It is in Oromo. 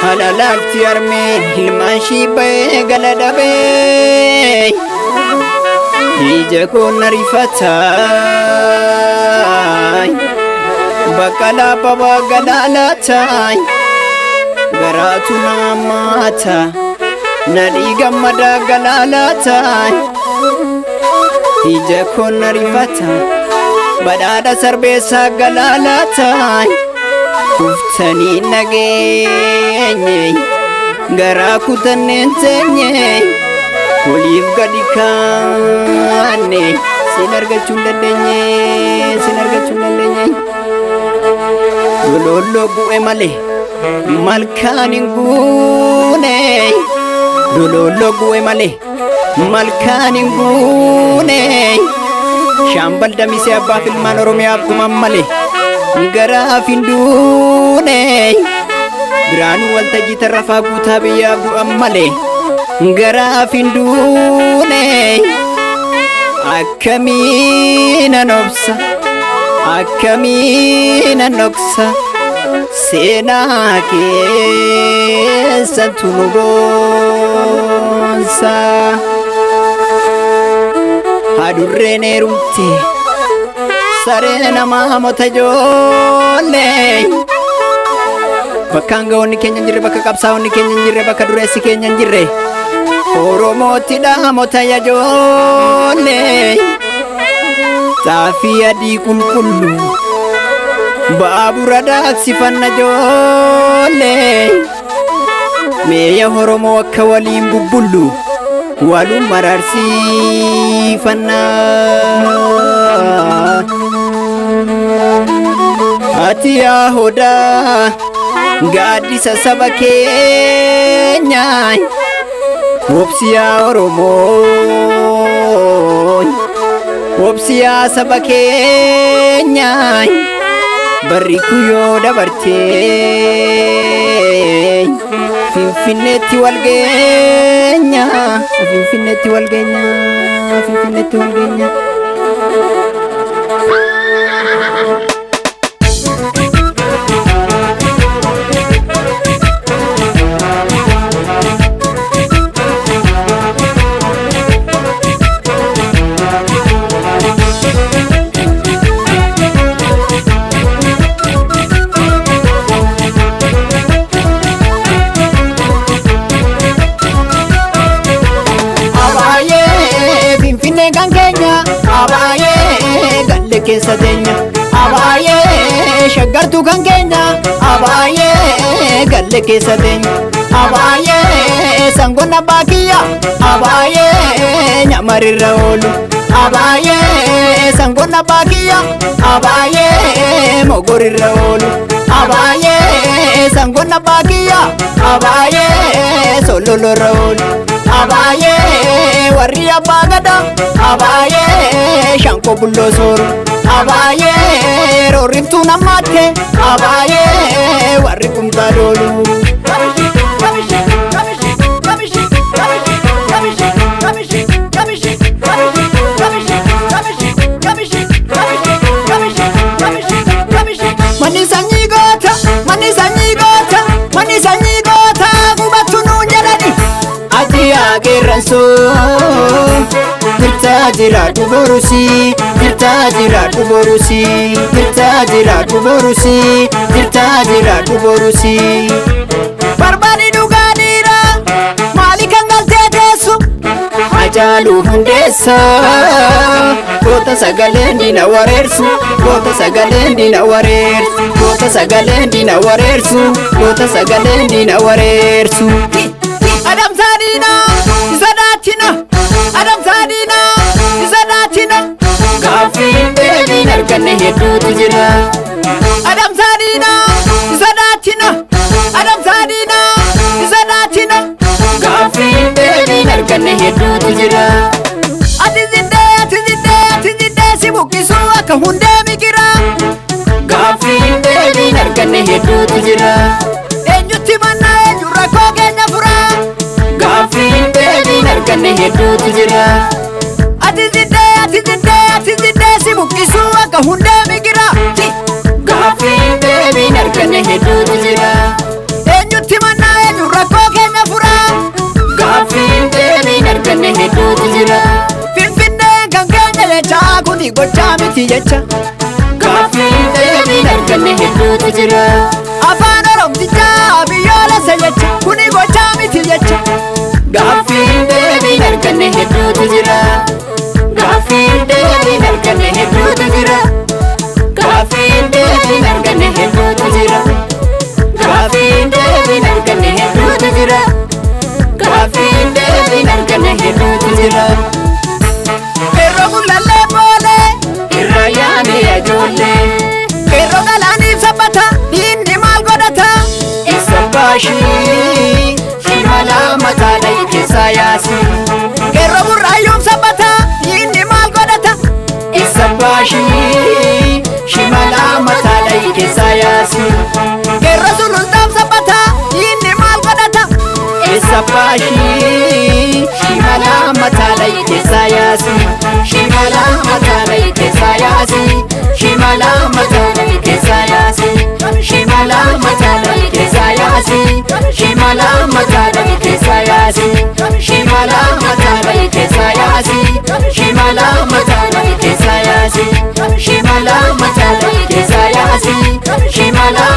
halalatti armeen hilmaan shiibbee galadhabee ija koon ariifataa bakka laababaa galaalaataa garaatu naamaata nadhii gammadaa galaalaataa ija koon ariifataa badhaadha sarbeessaa galaalaataa kuftanii nageenye garaa kutanneen teenye waliif gadi kaanne sin argachuu hin dandeenye dolollo bu'e malee malkaan hin guune dolollo bu'e malee malkaan hin guune shaambal damisee abbaaf ilmaan oromiyaaf guman malee garaaf hin duune biraanuu waltajjii tarrafaa guutaa biyyaaf du'an malee garaaf hin duune akkamiinan obsa akkamiinan dhoksa seenaa keessattu nu boonsa hadurreen heerumte saree namaa mota ijoollee bakkaan ga'oonni keenya hin jirre bakka qabsaa'onni keenya hin jirre bakka dureessi keenya hin jirre oromoottidha mota ijoollee xaafii adii qulqullu baabura daaksifanna ijoollee meeya oromoo akka waliin bubbullu walum mararsiifanna ati yaa hodaa gaaddisa saba keenya obsiyaa oromoo obsiyaa saba keenya barri kuyyoo dabartee finfinneetti wal geenya finfinneetti wal geenya finfinneetti wal geenya keessa teenya abaayee shaggartuu kan keenya abaayee galle keessa teenya abaayee sangoon abbaa kiyya abaayee nyamarirra oolu abaayee sangoon abbaa kiyya abaayee mogorirra oolu abaayee sangoon abbaa kiyya abaayee sololorra oolu abaayee warri abbaa gada abaayee shanko bulloo sooru abaayee roorriftuu namaatte abaayee warri kumtaa doolu manni sanyii goota manni sanyii goota manni sanyii goota gubattu nuun jedhani ati yaa qeerransoo Tirtaa jiraadhu borusii tirtaa jiraadhu borusii tirtaa jiraadhu borusii tirtaa jiraadhu borusii barbaadi dhugaadhiira maali kan galtee teessu Hacaaluu Hundeessaa goota sagaleen diina wareersu goota sagaleen diina wareersu goota sagaleen diina wareersu goota sagaleen diina wareersu Adam Sadina Sadatina Adam Sadina Sadatina Gaafiin deebiin arganne hedduutu jira Adam Sadina Sadatina Adam Sadina Sadatina Gaafiin deebiin arganne hedduutu jira Ati ziddee si buqqisuu akka hundee migira Gaafiin deebiin arganne hedduutu jira Eenyutti mannaa eenyu rakkoo keenya fura Gaafiin deebiin arganne hedduutu jira Ati ziddee si buqqisuu akka hundee migira Gaafiin kuni gochaa miti jecha Gaaffii deebii arganne hedduutu jira. Afaan Oromtichaa biyyoolessa jecha kuni gochaa miti jecha Gaaffii deebii arganne hedduutu jira. Gaaffii deebii arganne hedduutu jira. Gaaffii deebii arganne hedduutu jira. Gaaffii deebii arganne hedduutu jira. Gaaffii deebii arganne hedduutu jira. Qeerroo gullallee boolee Irra yaane ijoollee qeerroo galaaniif sabbata inni maal godhata isa baashii shimala mataa dhayi keessaa yaasi. qeerroo burraayyuuf sabbata inni maal godhata Isa baashii shimala mataa dhayi keessaa yaasi. qeerroo sulultaaf sabbata inni maal godhata Isa baashii shimala mataa dhayi keessaa yaasi. Shimala mataa dhayi keessaa yaasi. Shimala mataa dhayi keessaa yaasi. Shimala mataa dhayi keessaa yaasi. Shimala mataa dhayi keessaa yaasi. Shimala mataa dhayi keessaa yaasi. Shimala mataa dhayi keessaa yaasi. Shimala mataa dhayi keessaa yaasi. Shimala